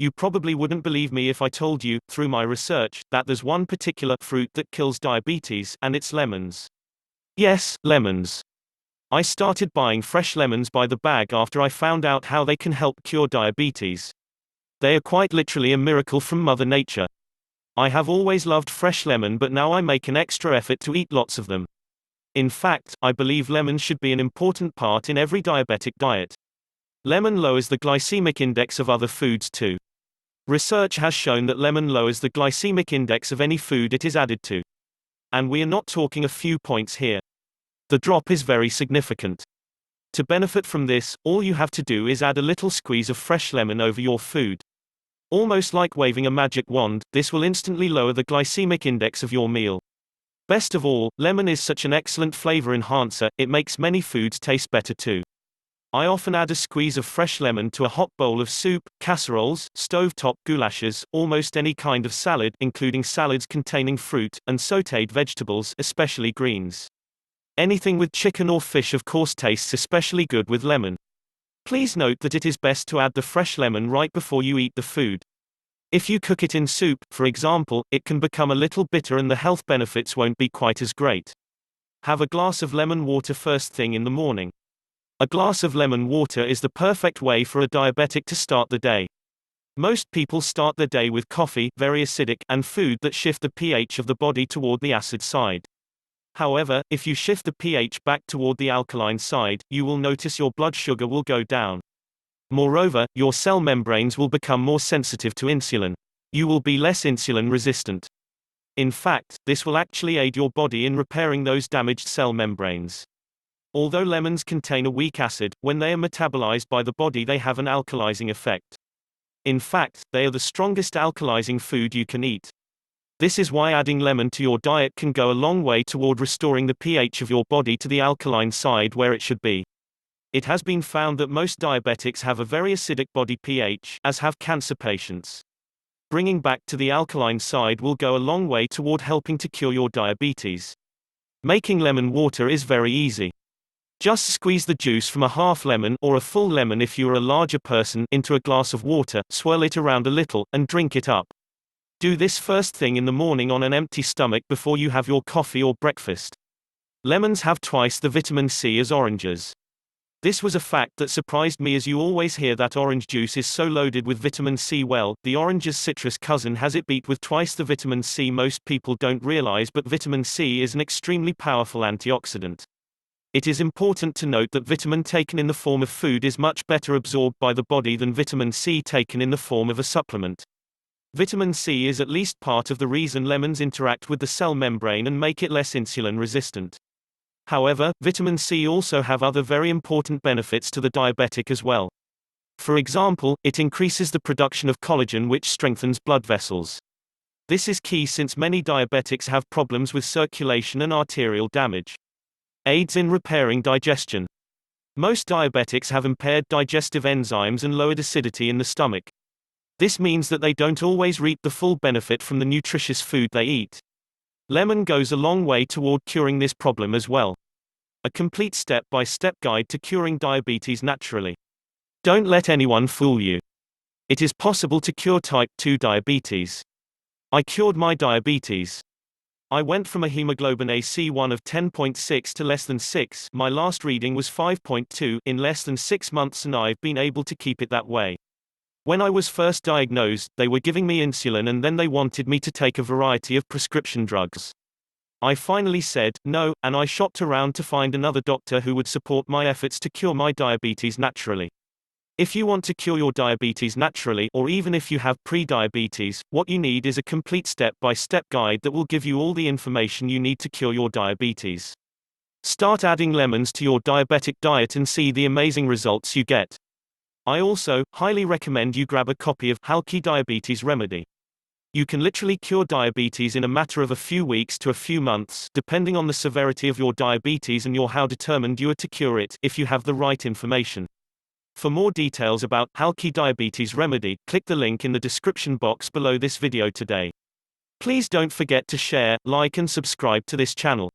You probably wouldn't believe me if I told you, through my research, that there's one particular fruit that kills diabetes, and it's lemons. Yes, lemons. I started buying fresh lemons by the bag after I found out how they can help cure diabetes. They are quite literally a miracle from Mother Nature. I have always loved fresh lemon, but now I make an extra effort to eat lots of them. In fact, I believe lemons should be an important part in every diabetic diet. Lemon lowers the glycemic index of other foods too. Research has shown that lemon lowers the glycemic index of any food it is added to. And we are not talking a few points here. The drop is very significant. To benefit from this, all you have to do is add a little squeeze of fresh lemon over your food. Almost like waving a magic wand, this will instantly lower the glycemic index of your meal. Best of all, lemon is such an excellent flavor enhancer, it makes many foods taste better too. I often add a squeeze of fresh lemon to a hot bowl of soup, casseroles, stovetop goulashes, almost any kind of salad, including salads containing fruit, and sautéed vegetables, especially greens. Anything with chicken or fish of course tastes especially good with lemon. Please note that it is best to add the fresh lemon right before you eat the food. If you cook it in soup, for example, it can become a little bitter and the health benefits won't be quite as great. Have a glass of lemon water first thing in the morning. A glass of lemon water is the perfect way for a diabetic to start the day. Most people start their day with coffee, very acidic, and food that shift the pH of the body toward the acid side. However, if you shift the pH back toward the alkaline side, you will notice your blood sugar will go down. Moreover, your cell membranes will become more sensitive to insulin. You will be less insulin resistant. In fact, this will actually aid your body in repairing those damaged cell membranes. Although lemons contain a weak acid, when they are metabolized by the body they have an alkalizing effect. In fact, they are the strongest alkalizing food you can eat. This is why adding lemon to your diet can go a long way toward restoring the pH of your body to the alkaline side where it should be. It has been found that most diabetics have a very acidic body pH, as have cancer patients. Bringing back to the alkaline side will go a long way toward helping to cure your diabetes. Making lemon water is very easy. Just squeeze the juice from a half lemon, or a full lemon if you are a larger person, into a glass of water, swirl it around a little, and drink it up. Do this first thing in the morning on an empty stomach before you have your coffee or breakfast. Lemons have twice the vitamin C as oranges. This was a fact that surprised me, as you always hear that orange juice is so loaded with vitamin C. Well, the orange's citrus cousin has it beat with twice the vitamin C. Most people don't realize, but vitamin C is an extremely powerful antioxidant. It is important to note that vitamin taken in the form of food is much better absorbed by the body than vitamin C taken in the form of a supplement. Vitamin C is at least part of the reason lemons interact with the cell membrane and make it less insulin resistant. However, vitamin C also have other very important benefits to the diabetic as well. For example, it increases the production of collagen, which strengthens blood vessels. This is key since many diabetics have problems with circulation and arterial damage. Aids in repairing digestion. Most diabetics have impaired digestive enzymes and lowered acidity in the stomach. This means that they don't always reap the full benefit from the nutritious food they eat. Lemon goes a long way toward curing this problem as well. A complete step-by-step guide to curing diabetes naturally. Don't let anyone fool you. It is possible to cure type 2 diabetes. I cured my diabetes. I went from a hemoglobin AC1 of 10.6 to less than 6. My last reading was 5.2 in less than 6 months, and I've been able to keep it that way. When I was first diagnosed, they were giving me insulin and then they wanted me to take a variety of prescription drugs. I finally said no, and I shopped around to find another doctor who would support my efforts to cure my diabetes naturally. If you want to cure your diabetes naturally, or even if you have pre-diabetes, what you need is a complete step-by-step guide that will give you all the information you need to cure your diabetes. Start adding lemons to your diabetic diet and see the amazing results you get. I also highly recommend you grab a copy of Halki Diabetes Remedy. You can literally cure diabetes in a matter of a few weeks to a few months, depending on the severity of your diabetes and how determined you are to cure it, if you have the right information. For more details about Halki Diabetes Remedy, click the link in the description box below this video today. Please don't forget to share, like and subscribe to this channel.